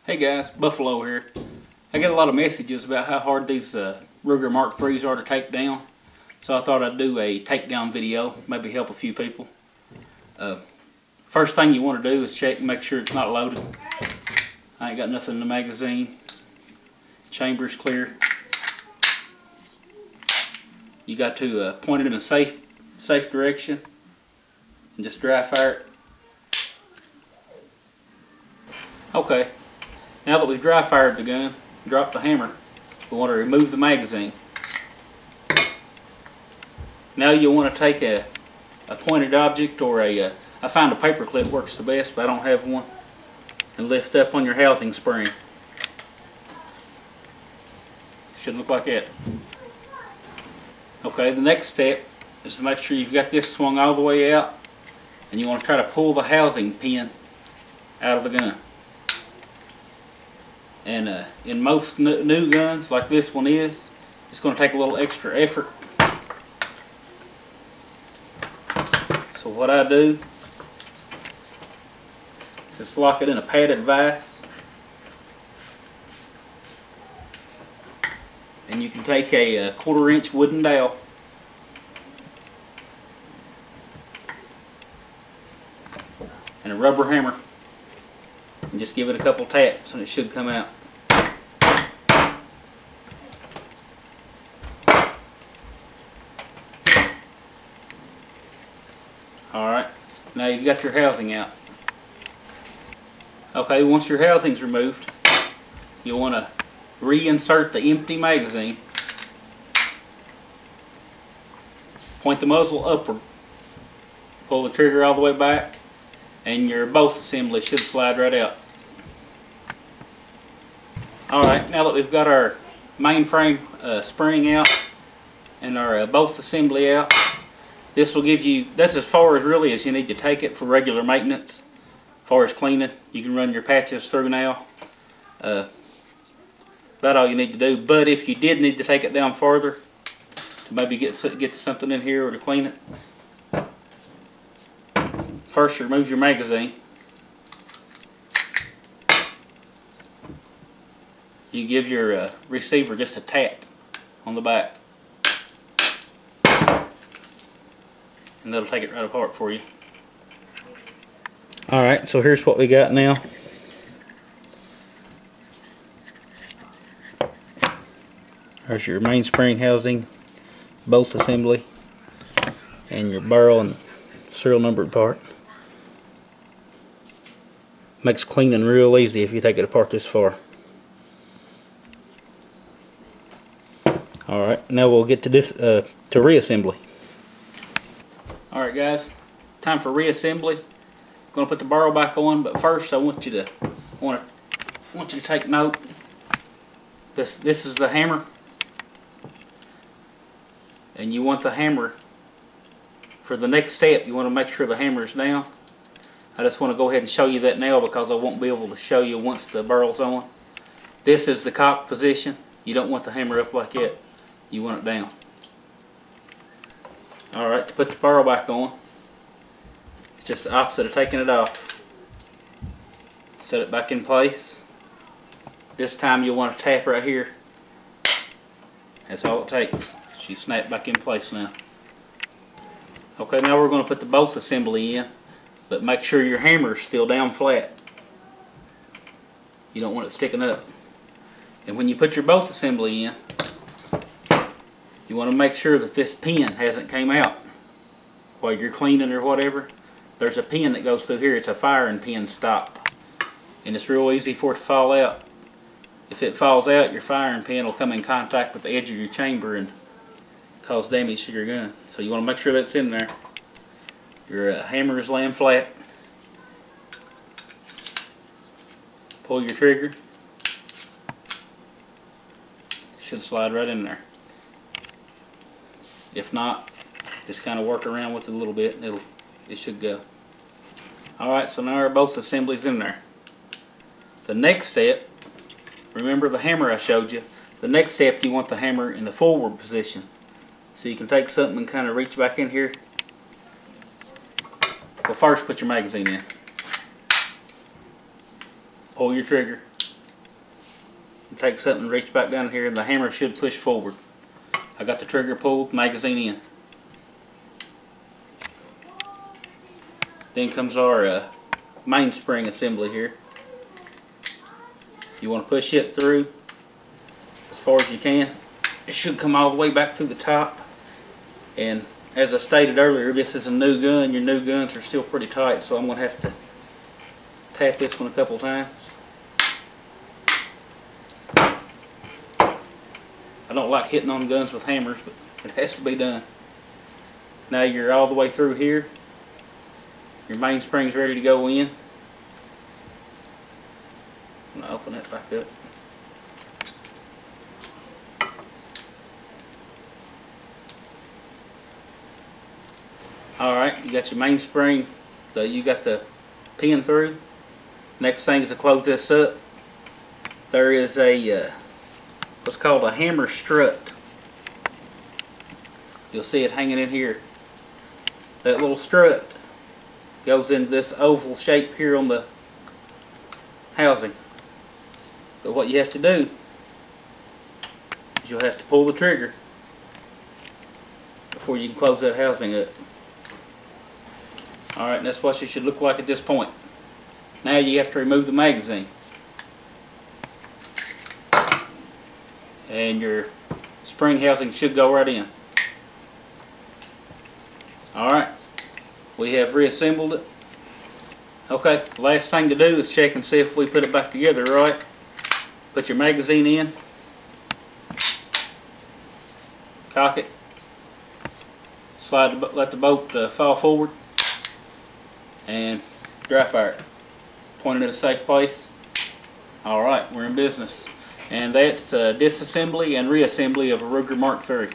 Hey guys, Buffalo here. I get a lot of messages about how hard these Ruger Mark IIIs are to take down. So I thought I'd do a takedown video, maybe help a few people. First thing you want to do is check and make sure it's not loaded. I ain't got nothing in the magazine. Chamber's clear. You got to point it in a safe direction and just dry fire it. Okay. Now that we've dry fired the gun, drop the hammer, we want to remove the magazine. Now you'll want to take a pointed object or I find a paper clip works the best, but I don't have one, and lift up on your housing spring. Should look like that. Okay, the next step is to make sure you've got this swung all the way out, and you want to try to pull the housing pin out of the gun. And in most new guns, like this one is, it's going to take a little extra effort. So what I do is lock it in a padded vise. And you can take a 1/4 inch wooden dowel and a rubber hammer and just give it a couple taps and it should come out. Alright, now you've got your housing out. Okay, once your housing's removed, you'll want to reinsert the empty magazine. Point the muzzle upward. Pull the trigger all the way back, and your bolt assembly should slide right out. Alright, now that we've got our mainframe spring out and our bolt assembly out, this will give you, that's as far as really as you need to take it for regular maintenance. As far as cleaning, you can run your patches through now. That's all you need to do. But if you did need to take it down farther, to maybe get something in here or to clean it, first remove your magazine. You give your receiver just a tap on the back, and that'll take it right apart for you. Alright, so here's what we got now. There's your mainspring housing, bolt assembly, and your barrel and serial numbered part. Makes cleaning real easy if you take it apart this far. Alright, now we'll get to this to reassembly. Alright guys, time for reassembly. I'm going to put the barrel back on, but first I want you to take note. This is the hammer, and you want the hammer for the next step. You want to make sure the hammer is down. I just want to go ahead and show you that now because I won't be able to show you once the barrel's on. This is the cock position. You don't want the hammer up like that. You want it down. Alright, to put the barrel back on, it's just the opposite of taking it off. Set it back in place. This time you'll want to tap right here. That's all it takes. She snapped back in place now. Okay, now we're going to put the bolt assembly in, but make sure your hammer is still down flat. You don't want it sticking up. And when you put your bolt assembly in, you want to make sure that this pin hasn't came out while you're cleaning or whatever. There's a pin that goes through here. It's a firing pin stop, and it's real easy for it to fall out. If it falls out, your firing pin will come in contact with the edge of your chamber and cause damage to your gun. So you want to make sure that's in there. Your hammer is laying flat. Pull your trigger. Should slide right in there. If not, just kind of work around with it a little bit and it should go. Alright, so now our bolt assembly's in there. The next step, remember the hammer I showed you, the next step you want the hammer in the forward position. So you can take something and kind of reach back in here. Well, first put your magazine in. Pull your trigger. You take something and reach back down here and the hammer should push forward. I got the trigger pulled, magazine in. Then comes our mainspring assembly here. You want to push it through as far as you can. It should come all the way back through the top. And as I stated earlier, this is a new gun. Your new guns are still pretty tight, so I'm going to have to tap this one a couple times. I don't like hitting on guns with hammers, but it has to be done. Now you're all the way through here. Your mainspring's ready to go in. I'm going to open that back up. Alright, you got your mainspring, you got the pin through. Next thing is to close this up. There is a what's called a hammer strut. You'll see it hanging in here. That little strut goes into this oval shape here on the housing. But what you have to do is you'll have to pull the trigger before you can close that housing up. Alright, that's what it should look like at this point. Now you have to remove the magazine. And your spring housing should go right in. Alright, we have reassembled it. Okay, last thing to do is check and see if we put it back together right. Put your magazine in. Cock it. Let the bolt fall forward. And dry fire it. Point it at a safe place. Alright, we're in business. And that's disassembly and reassembly of a Ruger Mark III.